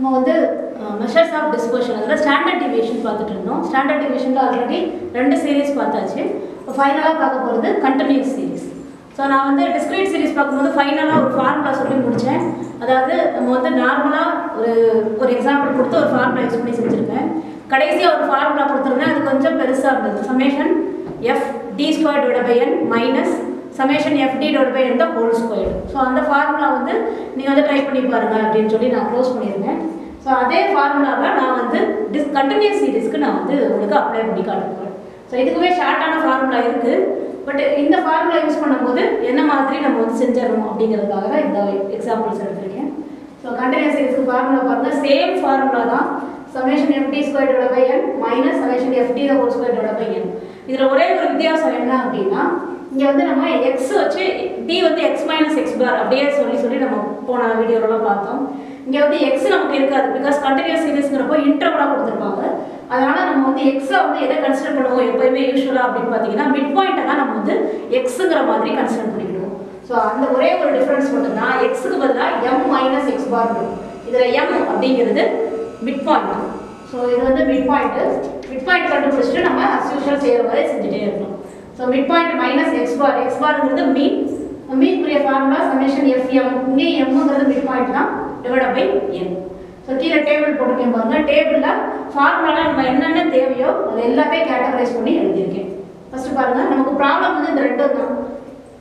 நம்ம வந்து measures of dispersion அதில் ஸ்டாண்டர்ட் டிவியேஷன் பார்த்துட்டு இருந்தோம். ஸ்டாண்டர்ட் டிவியேஷனில் ஆல்ரெடி 2 சீரீஸ் பார்த்தாச்சு. இப்போ ஃபைனலாக பார்க்க போகிறது கண்டினியூஸ் சீரீஸ். ஸோ நான் வந்து டிஸ்கிரீட் சீரீஸ் பார்க்கும்போது ஃபைனலாக ஒரு ஃபார்முலா சொல்லி முடித்தேன். அதாவது நம்ம வந்து நார்மலாக ஒரு எக்ஸாம்பிள் கொடுத்து ஒரு ஃபார்முலா யூஸ் பண்ணி செஞ்சுருக்கேன். கடைசியாக ஒரு ஃபார்முலா கொடுத்துருந்தேன், அது கொஞ்சம் பெருசாக இருந்தது. Summation f d square divide by n minus summation f d divide by n the whole square. So அந்த ஃபார்முலா வந்து நீங்கள் வந்து ட்ரை பண்ணி பாருங்கள் அப்படின்னு சொல்லி நான் க்ளோஸ் பண்ணியிருந்தேன். ஸோ அதே ஃபார்முலாவை நான் வந்து கண்டினியூஸ் சீரீஸ்க்கு நான் வந்து உங்களுக்கு அப்ளை பண்ணி காட்டுவேன். ஸோ இதுக்குமே ஷார்ட்டான ஃபார்முலா இருக்குது. பட் இந்த ஃபார்முலா யூஸ் பண்ணும்போது என்ன மாதிரி நம்ம வந்து செஞ்சிடணும் அப்படிங்கிறதுக்காக தான் இந்த எக்ஸாம்பிள்ஸ் எடுத்திருக்கேன். ஸோ கண்டினியூஸ் சீரீஸ்க்கு ஃபார்முலா பாருங்கள், சேம் ஃபார்முலா தான். Summation f d square divide by n minus summation f d the whole square divide by n. இதில் ஒரே ஒரு வித்தியாசம் என்ன அப்படின்னா, இங்கே வந்து நம்ம எக்ஸ் வச்சு டி வந்து எக்ஸ் மைனஸ் எக்ஸ் பார் அப்படியே சொல்லி நம்ம போன வீடியோலாம் பார்த்தோம். இங்கே வந்து எக்ஸ் நமக்கு இருக்காது, பிகாஸ் கண்டினியூஸ் சீரீஸ்ங்கிறப்போ இன்டர்வலாக கொடுத்துருப்பாங்க. அதனால் நம்ம வந்து எக்ஸை வந்து எதை கன்சிடர் பண்ணுவோம் எப்போயுமே யூஸ்வலாக அப்படின்னு பார்த்தீங்கன்னா மிட் பாயிண்ட்டை தான் நம்ம வந்து எக்ஸுங்கிற மாதிரி கன்சிடர் பண்ணிக்கிடுவோம். ஸோ அந்த ஒரே ஒரு டிஃப்ரென்ஸ் மட்டும்தான், எக்ஸுக்கு பதிலாக எம் மைனஸ் எக்ஸ் பார் இருக்கும். இதில் எம் அப்படிங்கிறது மிட் பாயிண்ட். ஸோ இது வந்து மிட் பாயிண்ட் கண்டுபிடிச்சிட்டு நம்ம அஸ் யூஷுவல் செய்கிற மாதிரி செஞ்சுட்டே இருக்கணும். So mid point minus x பார்ங்கிறது மீன்குரிய ஃபார்முலா சமேஷன் எஃப்எம். இங்கே எம்ங்கிறது மிட் பாயிண்ட் தான் டிவைட் பை என். ஸோ கீழே டேபிள் போட்டிருக்கேன் பாருங்க. டேபிளில் ஃபார்முலாவில் நம்ம என்னென்ன தேவையோ அது எல்லாத்தையும் கேட்டகரைஸ் பண்ணி எழுதியிருக்கேன். ஃபஸ்ட்டு பாருங்கள், நமக்கு ப்ராப்ளம் வந்து இந்த 2 தான்.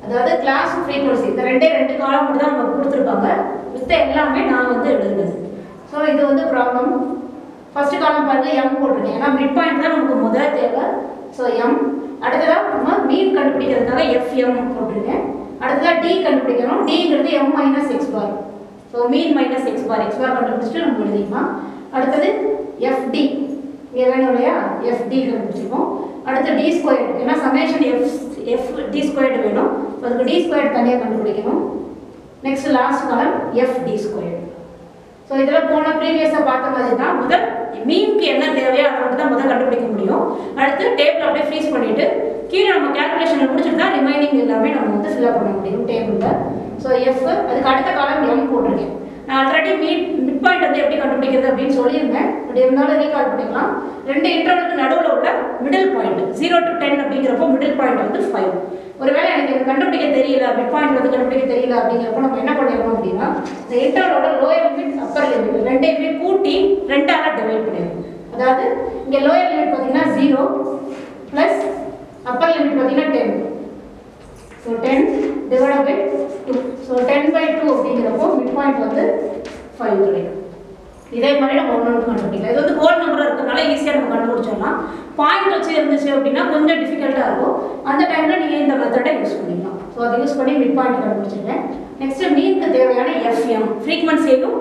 அதாவது கிளாஸ் ஃப்ரீக்வன்சி இந்த 2 காலம் மட்டும் தான் நமக்கு கொடுத்துருப்பாங்க. மித்த எல்லாமே நான் வந்து எழுதுறது. ஸோ இது வந்து ப்ராப்ளம். ஃபஸ்ட்டு காலம் பாருங்கள், எம் போட்டிருக்கேன். ஏன்னா மிட் பாயிண்ட் தான் நமக்கு முதல் தேவை. So M. அடுத்ததாக நம்ம மீன் கண்டுபிடிக்கிறதுக்காக எஃப்எம் போட்டிருக்கேன். அடுத்ததாக டி கண்டுபிடிக்கணும். டிங்கிறது எம் மைனஸ் எக்ஸ் பார். ஸோ மீன் மைனஸ் எக்ஸ் பார் கண்டுபிடிச்சிட்டு நம்ம எழுதிக்கலாம். அடுத்தது எஃப்டி இங்கே வேணும் இல்லையா, எஃப்டி கண்டுபிடிச்சிருக்கோம். அடுத்து டி ஸ்கொயர், ஏன்னா சமேஷன் எஃப் டி ஸ்கொயர்டு வேணும், அதுக்கு டி ஸ்கொயர் தனியாக கண்டுபிடிக்கணும். Next last column f d square. So இதில் போன ப்ரீவியஸாக பார்த்த மாதிரி தான் முதல் மீனுக்கு என்ன தேவையோ அதை மட்டும் தான் முதல் கண்டுபிடிக்க முடியும். அடுத்து டேபிள் அப்படியே ஃப்ரீஸ் பண்ணிவிட்டு கீழே நம்ம கேல்குலேஷனில் முடிச்சுட்டு தான் ரிமைனிங் எல்லாமே நம்ம வந்து ஃபில்அப் பண்ண முடியும் டேபிளில். ஸோ எஃப், அதுக்கு அடுத்த காலம் எம் போட்டிருக்கேன். நான் ஆல்ரெடி மிட் பாயிண்ட் வந்து எப்படி கண்டுபிடிக்கிறது அப்படின்னு சொல்லியிருந்தேன். அப்படி இருந்தாலும் ரீகால் பண்ணிக்கலாம். 2 இன்டர்வலுக்கு நடுவில் உள்ள மிடில் பாயிண்ட் 0 to 10 அப்படிங்கிறப்போ மிடில் பாயிண்ட் வந்து 5. ஒருவேளை எனக்கு கண்டுபிடிக்க தெரியல, மிட் பாயிண்ட் வந்து கண்டுபிடிக்க தெரியல அப்படிங்கிறப்போ நம்ம என்ன பண்ணிடணும் அப்படின்னா, இந்த இன்டர்வலோட லோயர் லிமிட் அப்பர் லிமிட் ரெண்டையுமே கூட்டி 2ஆல் டிவைட் பண்ணிடணும். அதாவது இங்கே லோயர் லிமிட் பார்த்தீங்கன்னா 0 ப்ளஸ் அப்பர் லிமிட் பார்த்தீங்கன்னா 10. So 10 divide by 2. ஸோ 10/2 அப்படிங்கிறப்போ மிட் பாயிண்ட் வந்து 5 கிடைக்கும். இதே மாதிரி நம்ம ஒன்று கண்டுபிடிக்கலாம். இது வந்து ஹோல் நம்பராக இருக்கிறதுனால ஈஸியாக நம்ம கண்டுபிடிச்சிடலாம். பாயிண்ட் வச்சு இருந்துச்சு அப்படின்னா கொஞ்சம் டிஃபிகல்ட்டாக இருக்கும். அந்த டைமில் நீங்கள் இந்த மெத்தடை யூஸ் பண்ணிக்கலாம். ஸோ அதை யூஸ் பண்ணி மிட் பாயிண்ட் கண்டுபிடிச்சிருக்கேன். நெக்ஸ்ட்டு மீனுக்கு தேவையான எஃப்எம் ஃப்ரீக்வன்சியும்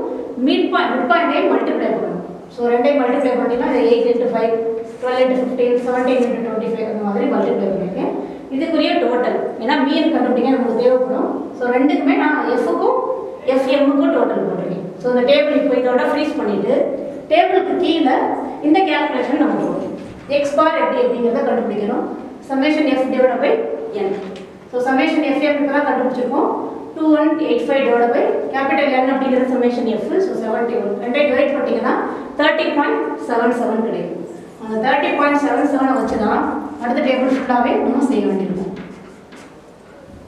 மிட் பாயிண்ட்டையும் மல்டிப்ளை பண்ணணும். ஸோ 2ஐயும் மல்டிப்ளை பண்ணிங்கன்னா 8 × 5 12 × 15 17 × 25 அந்த மாதிரி மல்டிப்ளை பண்ணியிருக்கேன். இதுக்குரிய டோட்டல், ஏன்னா மீன் கண்டுபிடிக்க நமக்கு தேவைப்படும். ஸோ 2க்குமே நான் எஃப்க்கும் எஃப்எம்முக்கும் டோட்டல் போட்டிருக்கேன். ஸோ இந்த டேபிள் இப்போ இதோட ஃப்ரீஸ் பண்ணிவிட்டு டேபிளுக்கு கீழே இந்த கேல்குலேஷன் நம்ம போடணும். எக்ஸ் பார் எப்படி அப்படிங்கிறத கண்டுபிடிக்கணும். Summation f divide by n. So summation f m இப்போ தான் கண்டுபிடிச்சிருக்கோம். 2185 டிவைட் பை கேபிட்டல் என் அப்படிங்கிறது சமேஷன் எஃப். ஸோ 71 2ஐ டிவைட் பண்ணிங்கன்னா 30.77 கிடைக்கும். அந்த 30.77 வச்சு தான் அடுத்த டேபிள் ஃபுல்லாகவே நம்ம செய்ய வேண்டியிருக்கும்.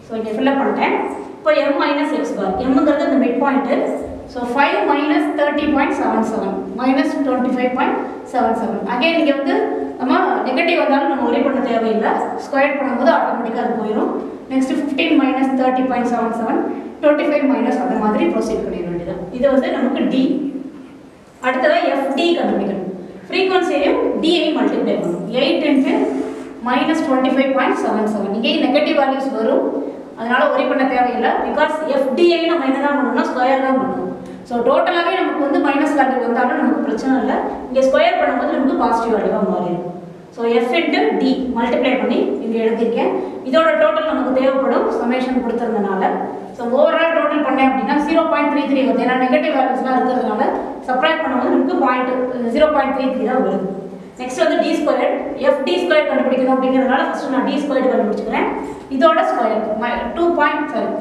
ஸோ இங்கே ஃபில்லப் பண்ணிட்டேன். இப்போ எம் மைனஸ் எக்ஸ் பார், எம்ங்கிறது இந்த mid point. So 5 minus 30.77 minus 25.77. Again இங்கே வந்து நம்ம நெகட்டிவ் வந்தாலும் நம்ம ஒரே பண்ண தேவையில்லை, ஸ்கொயர் பண்ணும்போது ஆட்டோமேட்டிக்காக அது போயிடும். நெக்ஸ்ட் 15 மைனஸ் 30.77 25 மைனஸ் அந்த மாதிரி ப்ரொசீட் பண்ணிட வேண்டியதான். இது வந்து நமக்கு டி. அடுத்ததாக எஃப்டி கண்டுபிடிக்கணும். ஃப்ரீக்வன்சியையும் டிஐயும் மல்டிப்ளை பண்ணணும். 8 × மைனஸ் 25.77. இங்கே நெகட்டிவ் வேல்யூஸ் வரும், அதனால் ஒரே பண்ண தேவையில்லை. பிகாஸ் எஃப்டிஐ நம்ம என்ன தான் பண்ணணும்னா ஸ்கொயர் தான் பண்ணணும். ஸோ டோட்டலாகவே நமக்கு வந்து மைனஸ் வேல்யூ வந்தாலும் நமக்கு பிரச்சனை இல்லை. இங்கே ஸ்கொயர் பண்ணும்போது நமக்கு பாசிட்டிவ் வேல்யூவாக மாறிடும். So f into d multiply பண்ணி இங்கே எழுதியிருக்கேன். இதோட டோட்டல் நமக்கு தேவைப்படும் சமேஷன் கொடுத்துருந்தனால. ஸோ ஓவரால் டோட்டல் பண்ணேன் அப்படின்னா 0.33 வருது. ஏன்னா நெகட்டிவ் வேல்யூஸ்லாம் இருக்கிறதுனால சப்ராக்ட் பண்ணும்போது நமக்கு 0.33 தான் வருது. நெக்ஸ்ட் வந்து d square, f d square கண்டுபிடிக்கணும் அப்படிங்கிறதுனால ஃபஸ்ட்டு நான் டி ஸ்கொயர் கண்டுபிடிச்சிக்கிறேன். இதோட square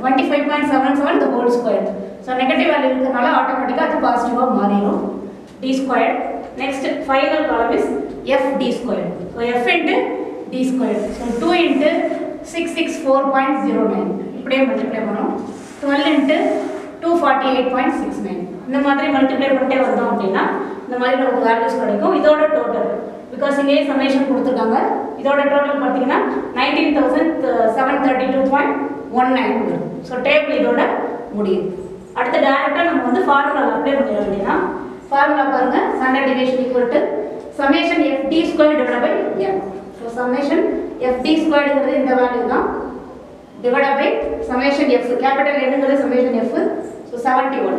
25.77 the whole square. So negative value இருக்கிறதுனால ஆட்டோமேட்டிக்காக அது பாசிட்டிவாக மாறிடும். d squared. Next final column is f d squared. So f into d squared. So 2 into 664.09. இப்படியே மல்டிப்ளை பண்ணோம். 12 into 248.69. இந்த மாதிரி மல்டிப்ளை பண்ணிட்டே வந்தோம் அப்படின்னா இந்த மாதிரி நமக்கு வேல்யூஸ் கிடைக்கும். இதோட டோட்டல் பிகாஸ் இங்கே சமேஷன் கொடுத்துருக்காங்க. இதோட டோட்டல் பார்த்தீங்கன்னா 19,732.19 வரும். ஸோ டேபிள் இதோட முடியும். அடுத்து டேரெக்டாக நம்ம வந்து ஃபார்முலா அப்ளை பண்ணிட வேண்டியதான். ஃபார்முலா பாருங்கள், standard deviation equal to summation f d square divide by m. So summation f d ஸ்கொயர்ங்கிறது இந்த வேல்யூ தான் divide by summation f capital என்னங்கிறது summation f. So 71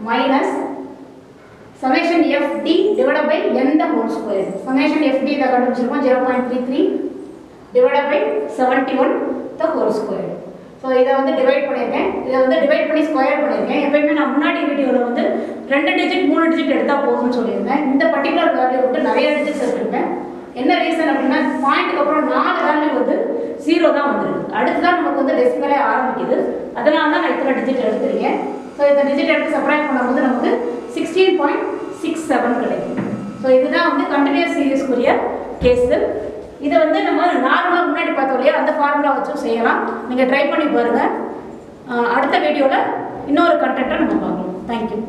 minus summation fd divided by n the whole square. Summation fd the கண்டுபிடிச்சிருக்கோம் 0.33 divided by 71 the whole square. So இதை வந்து divide பண்ணியிருக்கேன். இதை வந்து டிவைட் பண்ணி ஸ்கொயர் பண்ணியிருக்கேன். எப்பயுமே நான் முன்னாடி வீடியோவில் வந்து 2 டிஜிட் 3 டிஜிட் எடுத்தால் போதும்னு சொல்லியிருந்தேன். இந்த பர்டிகுலர் வேல்யூ வந்து நிறைய டிஜிட்ஸ் எடுத்துருக்கேன். என்ன ரீசன் அப்படின்னா பாயிண்ட்டுக்கு அப்புறம் 4 வேல்யூ வந்து 0 தான் வந்துருக்கு. அடுத்து தான் நமக்கு வந்து டெசிமலே ஆரம்பிக்குது. அதனால தான் நான் இத்தனை டிஜிட் எடுத்துருக்கேன். ஸோ இந்த டிஜிட் எடுத்து சப்ராக்ட் பண்ணும்போது நமக்கு 16.67 கிடைக்கும். ஸோ இதுதான் வந்து கண்டினியூஸ் சீரிஸ்க்குரிய கேஸு. இதை வந்து நம்ம நார்மலாக முன்னாடி பார்த்தோம் இல்லையா, அந்த ஃபார்முலா வச்சும் செய்யலாம். நீங்கள் ட்ரை பண்ணி பாருங்கள். அடுத்த வீடியோவில் இன்னொரு கண்டென்ட்டை நம்ம பார்க்கலாம். தேங்க்யூ.